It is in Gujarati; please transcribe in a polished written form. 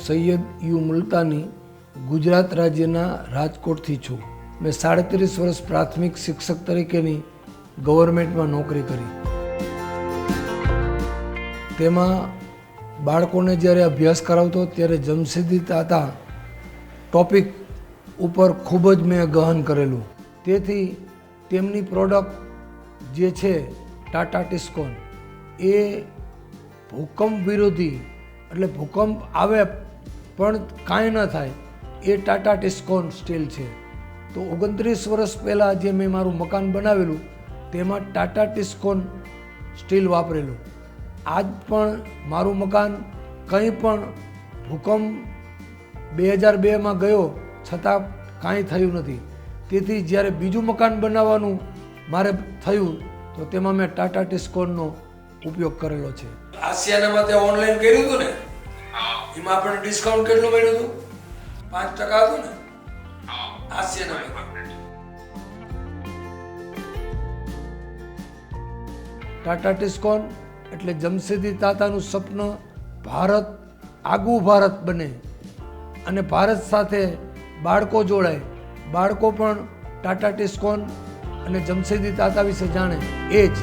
સૈયદ યુ મુલ્તાની ગુજરાત રાજ્યના રાજકોટથી છું. મેં 37 વર્ષ પ્રાથમિક શિક્ષક તરીકેની ગવર્મેન્ટમાં નોકરી કરી. તેમાં બાળકોને જ્યારે અભ્યાસ કરાવતો ત્યારે જમશેદી તાતા ટોપિક ઉપર ખૂબ જ મેં ગહન કરેલું. તેથી તેમની પ્રોડક્ટ જે છે ટાટા ટિસ્કોન એ ભૂકંપ વિરોધી, એટલે ભૂકંપ આવે પણ કાંઈ ન થાય એ ટાટા ટિસ્કોન સ્ટીલ છે. તો 29 વર્ષ પહેલાં જે મેં મારું મકાન બનાવેલું તેમાં ટાટા ટિસ્કોન સ્ટીલ વાપરેલું. આજ પણ મારું મકાન કંઈ પણ ભૂકંપ 2002માં ગયો છતાં કાંઈ થયું નથી. તેથી જ્યારે બીજું મકાન બનાવવાનું મારે થયું તો તેમાં મેં ટાટા ટિસ્કોનનો ઉપયોગ કરેલો છે. આસિયાનામાં તે ઓનલાઈન કર્યું હતું ને, એમાં આપણે ડિસ્કાઉન્ટ કેટલું મળ્યું હતું? 5% હતું ને આસિયાનામાં. ટાટા ટિસ્કોન એટલે જમશેદી તાતાનું સપન ભારત આગવું ભારત બને અને ભારત સાથે બાળકો જોડાય, બાળકો પણ ટાટા ટિસ્કોન અને જમશેદી તાતા વિશે જાણે. એ જ